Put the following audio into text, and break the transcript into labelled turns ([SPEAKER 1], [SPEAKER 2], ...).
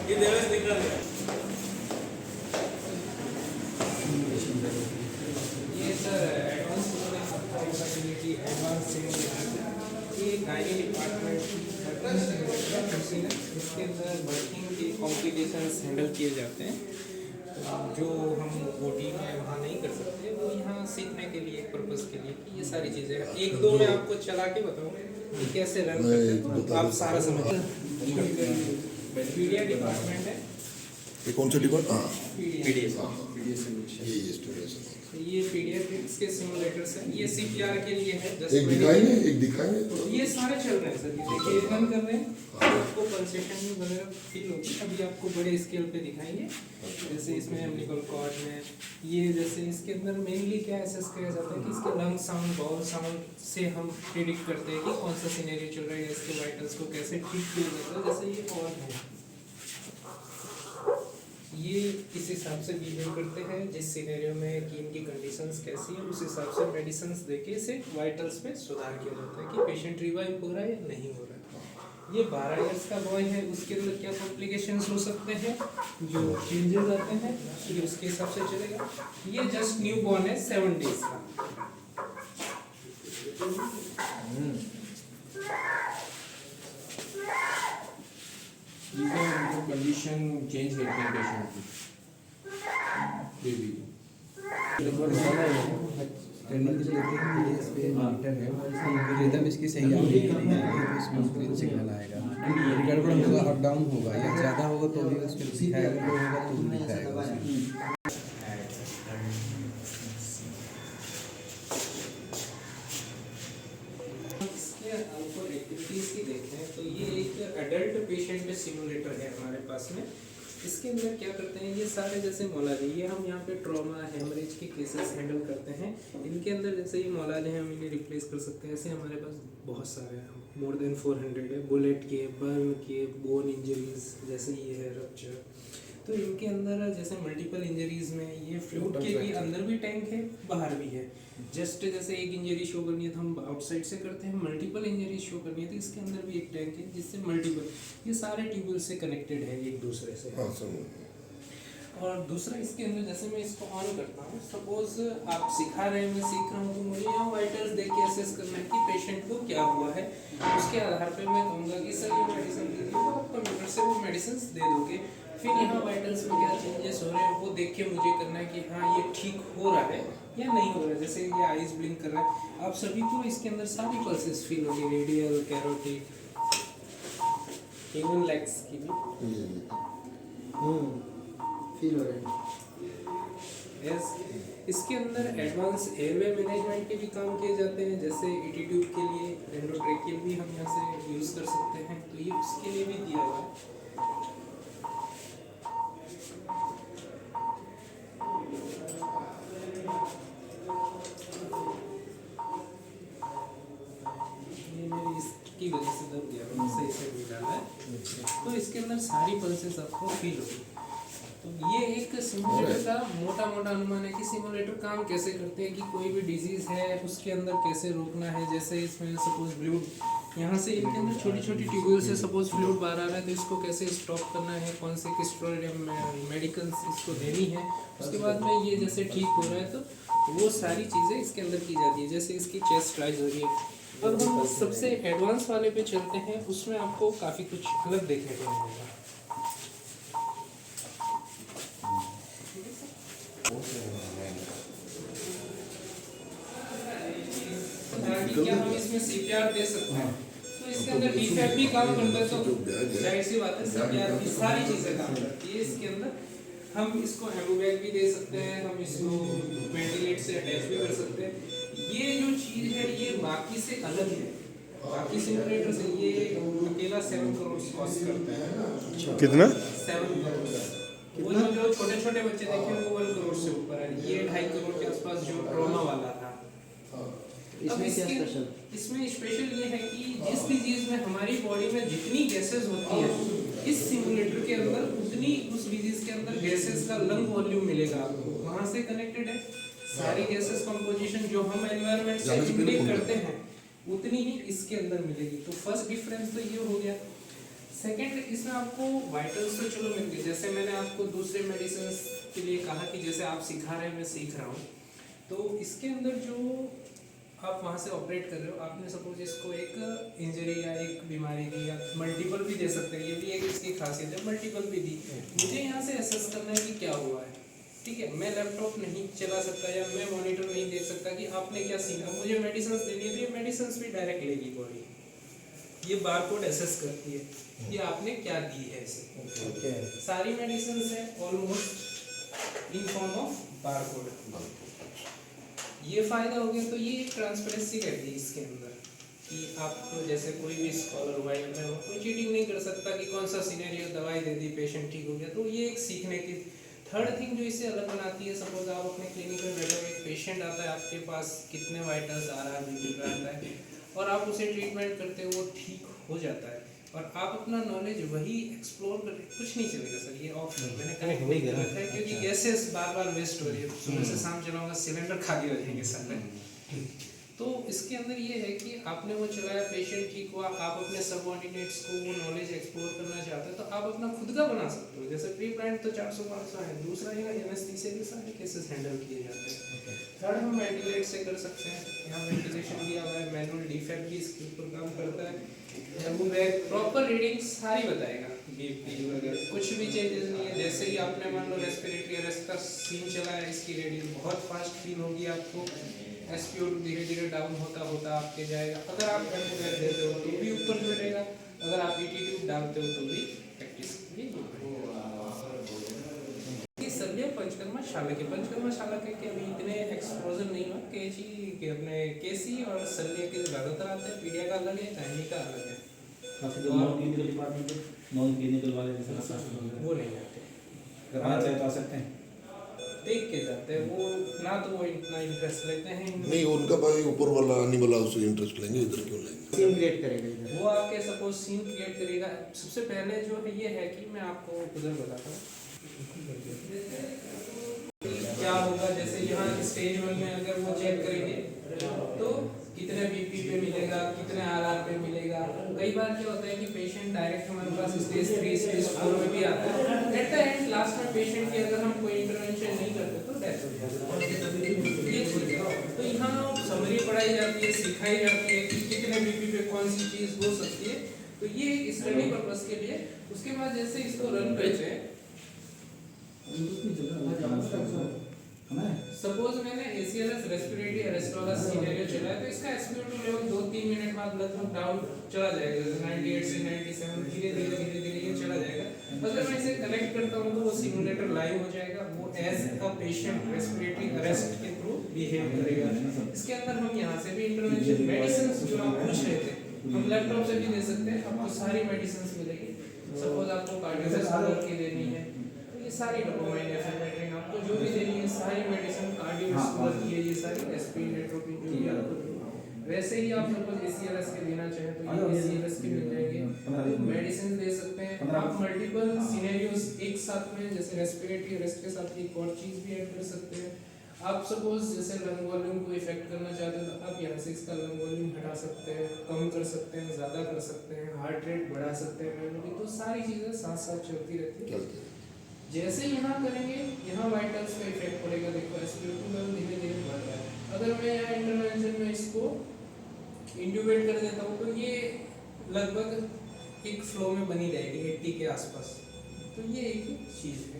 [SPEAKER 1] ये देवेश निकल गया।
[SPEAKER 2] ये सर एडवांस फैसिलिटी एडवांस ये गायनी डिपार्टमेंट इसके अंदर वर्किंग के कॉम्प्लिकेशंस हैंडल किए जाते हैं, जो हम ओटी में वहाँ नहीं कर सकते, वो यहाँ सीखने के लिए एक पर्पस के लिए कि ये सारी चीज़ें एक दो मैं आपको चला के बताऊँ कि कैसे रन करते हैं तो आप सारा समझ। मीडिया डिपार्टमेंट है।
[SPEAKER 3] ये कौन सा डिपार्टमेंट?
[SPEAKER 2] ये पीडियाट्रिक्स के सिमुलेटर्स हैं, ये सीपीआर के लिए है।
[SPEAKER 3] एक दिखाएंगे
[SPEAKER 2] ये सारे चल रहे हैं सर, ये देखिए रन कर रहे हैं, आपको पल्सेशन वगैरह फील होगी। अभी आपको बड़े स्केल पे दिखाएंगे, जैसे इसमें अम्बिलिकल कॉर्ड में ये जैसे इसके अंदर मेनली क्या एसेस किया जाता है कि इसके लंग साउंड बाउल साउंड से हम प्रिडिक्ट करते हैं कि कौन सा सिनेरियो चल रहा है, इसके वाइटल्स को कैसे ठीक किया जाता है। जैसे ये और है, ये इस हिसाब से बिहेव करते हैं जिस सिनेरियो में कि इनकी कंडीशंस कैसी है, उस हिसाब से मेडिसिन्स देके इसे वाइटल्स में सुधार किया जाता है कि पेशेंट रिवाइव हो रहा है या नहीं हो रहा है। ये 12 इयर्स का बॉय है, उसके अंदर क्या कॉम्प्लिकेशंस हो सकते हैं, जो चेंजेस आते हैं ये उसके हिसाब से चलेगा। ये जस्ट न्यू बॉर्न है 7 डेज का। कंडीशन चेंज करते हैं पेशेंट की बेबी
[SPEAKER 4] रिदम इसकी सही आएगी नहीं आएगी, इसमें स्क्रीन सिग्नल आएगा, गड़बड़ होगा अप डाउन होगा या ज़्यादा होगा तो भी उसमें दिखाएगा, लो होगा तो भी दिखाएगा उसमें।
[SPEAKER 2] एक्टिविटीज़ की देखें तो ये एक एडल्ट पेशेंट सिमुलेटर है हमारे पास में। इसके अंदर क्या करते हैं, ये सारे जैसे मौलाजे, ये हम यहाँ पे ट्रॉमा हेमरेज के केसेस हैंडल करते हैं। इनके अंदर जैसे ये मौलाजे हैं, हम इन्हें रिप्लेस कर सकते हैं। ऐसे हमारे पास बहुत सारे हैं, मोर देन 400 है, बुलेट के, बर्न के, बोन इंजरीज, जैसे ये है रप्चर। तो इनके अंदर जैसे मल्टीपल इंजरीज में ये फ्लूइड के भी अंदर भी टैंक है, बाहर भी है। जस्ट जैसे एक इंजरी शो करनी है तो हम आउटसाइड से करते हैं, मल्टीपल इंजरी शो करनी है तो इसके अंदर भी एक टैंक है जिससे मल्टीपल, ये सारे ट्यूबुल से कनेक्टेड है एक दूसरे से। और दूसरा इसके अंदर जैसे मैं इसको ऑन करता हूँ, सपोज आप सिखा रहे हैं, मैं सीख रहा हूँ, तो मुझे यहाँ वाइटल्स देख के असेस करना है कि पेशेंट को क्या हुआ है। उसके आधार पर मैं कहूँगा कि सर ये मेडिसिन दीजिए, तो आप कंप्यूटर से वो मेडिसिन दे दोगे। फिर यहाँ वाइटल्स में क्या चेंजेस हो रहे हैं वो देख के मुझे करना है कि हाँ ये ठीक हो रहा है या नहीं हो रहा है। जैसे ये आइज ब्लिंक कर रहा है, आप सभी को इसके अंदर सारी पल्सेस फील होगी, रेडियल, कैरोटिड, इवन लेग्स की भी
[SPEAKER 4] फील हो रहा है।
[SPEAKER 2] यस, इसके अंदर एडवांस एयरवे मैनेजमेंट के भी काम किए जाते हैं, जैसे एटीट्यूड के लिए एंडोट्रैकियल भी हम यहाँ से यूज़ कर सकते हैं, तो ये उसके लिए भी दिया हुआ है। की वजह से दब गया, सही से भी डाला है, तो इसके अंदर सारी पल्सेस आपको फील होगी। तो ये एक सिमुलेटर का मोटा मोटा अनुमान है कि सिमुलेटर काम कैसे करते हैं, कि कोई भी डिजीज है उसके अंदर कैसे रोकना है। जैसे इसमें सपोज फ्लूइड यहाँ से इनके अंदर छोटी छोटी ट्यूब्यूल से सपोज फ्लूइड बाहर आ रहा है, तो इसको कैसे स्टॉप करना है, कौन से किस मेडिकल्स इसको देनी है। उसके बाद में ये जैसे ठीक हो रहा है तो वो सारी चीज़ें इसके अंदर की जाती है। जैसे इसकी चेस्ट राइज हो रही है। अब हम सबसे एडवांस वाले पे चलते हैं, उसमें आपको काफ़ी कुछ अलग देखने को मिलेगा। क्या हम इसमें सीपीआर दे सकते हैं, तो इसके अंदर डीफैब भी काम करता है, तो जाहिर सी बात है सीपीआर की सारी चीज़ें काम करती है। इसके अंदर हम इसको एमोबैग भी दे सकते हैं, हम इसको वेंटिलेट से अटैच भी कर सकते हैं। ये जो चीज़ है ये बाकी से अलग है, बाकी सिमुलेटर से ये अकेला 7 करोड़ कॉस्ट करता है।
[SPEAKER 3] कितना?
[SPEAKER 2] 7 करोड़। वो जो छोटे छोटे बच्चे देखे वो 1 करोड़ से ऊपर है, ये 2.5 करोड़ के आसपास जो ट्रॉमा वाला था।
[SPEAKER 4] इसमें क्या स्पेशल?
[SPEAKER 2] इसमें स्पेशल ये है कि जिस डिजीज में हमारी बॉडी में जितनी गैसेस होती है, इस सिमुलेटर के अंदर उतनी उस डिजीज के अंदर गैसेस का लंग वॉल्यूम मिलेगा आपको, वहाँ से कनेक्टेड है। सारी गैसेस कंपोजिशन जो हम एनवायरनमेंट से इनटेक करते हैं उतनी ही इसके अंदर मिलेगी। तो फर्स्ट डिफरेंस तो ये हो गया। सेकेंड इसमें आपको वाइटल्स तो चलो मिल गए, जैसे मैंने आपको दूसरे मेडिसिन के लिए कहा कि जैसे आप सिखा रहे हैं मैं सीख रहा हूँ, तो इसके अंदर जो आप वहाँ से ऑपरेट कर रहे हो, आपने सपोज इसको एक इंजरी या एक बीमारी दी या मल्टीपल भी दे सकते हैं, ये भी एक इसकी खासियत है, मल्टीपल भी दी, मुझे यहाँ से एसेस करना है कि क्या हुआ है, ठीक है। मैं लैपटॉप नहीं चला सकता या मैं मॉनिटर नहीं देख सकता कि आपने क्या सीखा, मुझे मेडिसिन देनी है तो ये मेडिसिन भी डायरेक्ट लेगी बॉडी, ये बारकोड एसेस करती है कि आपने क्या दी है इसे। सारी मेडिसिन है almost in form of barcode. ये फायदा हो गया, तो ये एक ट्रांसपेरेंसी रहती है इसके अंदर कि आपको जैसे कोई भी स्कॉलर हुआ या मैं कोई चीटिंग नहीं कर सकता कि कौन सा सिनेरियो दवाई दे दी पेशेंट ठीक हो गया, तो ये एक सीखने की थर्ड थिंग जो इसे अलग बनाती है। सपोज आप अपने क्लिनिक में बैठे हुए, एक पेशेंट आता है आपके पास, कितने वाइटल्स आ रहा है, बीपी का आता है, और आप उसे ट्रीटमेंट करते हो, वो ठीक हो जाता है, और आप अपना नॉलेज वही एक्सप्लोर करके कुछ नहीं चलेगा सर, ये ऑफ मैंने कनेक्ट नहीं कर रखा है क्योंकि गैसेस बार बार वेस्ट हो रही है, सुबह से शाम चलाऊंगा सिलेंडर खाली हो जाएंगे सर। तो इसके अंदर ये है कि आपने वो चलाया, पेशेंट ठीक हुआ, आप अपने सबऑर्डिनेट्स को वो नॉलेज एक्सप्लोर करना चाहते हैं तो आप अपना खुद का बना सकते हो। जैसे प्री प्लान्ड तो 400-500 है, दूसरा है एनेस्थीसिया के सारे केसेस हैंडल किए जाते हैं। थर्ड हम वेंटिलेट से कर सकते हैं, यहाँ वेंटिलेशन दिया हुआ है, मैनुअल डिफेक्ट भी इसके ऊपर काम करता है, प्रॉपर रीडिंग सारी बताएगा, बीपी वगैरह कुछ भी चेंजेस नहीं है। जैसे ही आपने मान लो रेस्पिरेटरी अरेस्ट का सीन चला है, इसकी रीडिंग बहुत फास्ट फील होगी आपको, SpO2 धीरे धीरे डाउन होता होता आपके जाएगा, अगर आप एम्बुलेंस देते हो तो भी ऊपर चढ़ेगा, अगर आप ET ट्यूब डालते हो तो भी प्रैक्टिस सर्वे पंचकर्मा शाला के अभी इतने एक्सपोजर नहीं हुआ, केजी के अपने केसी और सर्वे के ज़्यादातर आते हैं, पीडिया का अलग है, गायनी का अलग है,
[SPEAKER 1] non clinical department non clinical वाले
[SPEAKER 2] वो नहीं आते,
[SPEAKER 1] अगर आना चाहे तो आ सकते हैं,
[SPEAKER 2] देख के जाते हैं वो, ना तो वो इतना इंटरेस्ट लेते हैं
[SPEAKER 3] नहीं, उनका भाई ऊपर वाला आने वाला उससे इंटरेस्ट लेंगे, इधर क्यों लेंगे।
[SPEAKER 1] सीन क्रिएट करेगा इधर,
[SPEAKER 2] वो आके सपोज सीन क्रिएट करेगा। सबसे पहले जो है ये है कि मैं आपको उधर बताता हूँ क्या होगा। जैसे यहाँ स्टेज 1 में अगर वो चेक करेंगे तो कितने बीपी पे मिलेगा, कितने RR पे मिलेगा। कई बार क्या होता है कि पेशेंट डायरेक्ट हमारे पास स्टेज 3 स्टेज 4 में भी आता है, एट द एंड लास्ट में पेशेंट की अगर हम कोई इंटरवेंशन नहीं करते तो डेथ हो जाती है। तो यहाँ समरी पढ़ाई जाती है, सिखाई जाती है कि कितने बीपी पे कौन सी चीज़ हो सकती है, तो ये स्टडी पर्पस के लिए। उसके बाद जैसे इसको रन करते हैं, सपोज मैंने ACLS रेस्पिरेटरी अरेस्ट वाला सिनेरियो चला है, तो इसका SpO2 लेवल 2-3 मिनट बाद लगभग डाउन चला जाएगा, 98 से 97 धीरे धीरे ये चला जाएगा। अगर मैं इसे कनेक्ट करता हूँ तो वो सिमुलेटर लाइव हो जाएगा, वो as a patient respiratory arrest के थ्रू बिहेव करेगा। इसके अंदर हम यहाँ से भी इंटरवेंशन मेडिसिन जो आप पूछ रहे थे हम लैपटॉप से भी दे सकते हैं, आपको सारी मेडिसिन मिलेगी। सपोज आपको कार्डियोवास्कुलर की देनी है, सारी डोपामाइन एफेड्रिन आपको जो भी देनी है, सारी मेडिसिन कार्डियोवास्कुलर की है, ये सारी एस्पिरिन एट्रोपिन जो भी आपको। वैसे ही आप सपोज ACLS के देना चाहें तो ये ACLS के मिल जाएंगे, मेडिसिन दे सकते हैं आप। मल्टीपल सिनेरियोस एक साथ में, जैसे रेस्पिरेटरी अरेस्ट के साथ एक और चीज़ भी ऐड कर सकते हैं आप। सपोज जैसे लंग वॉल्यूम को इफेक्ट करना चाहते हैं तो आप यहाँ से इसका लंग वॉल्यूम घटा सकते हैं, कम कर सकते हैं, ज़्यादा कर सकते हैं, हार्ट रेट बढ़ा सकते हैं, मेमोरी, तो सारी चीज़ें साथ साथ चलती रहती है। जैसे यहाँ करेंगे, यहाँ वाइटल्स पे इफेक्ट पड़ेगा, देखो SpO2 लेवल धीरे धीरे बढ़ रहा है। अगर मैं यहाँ इंटरवेंशन में इसको इंट्यूबेट कर देता हूँ तो ये लगभग एक फ्लो में बनी रहेगी 80 के आसपास, तो ये एक चीज़ है।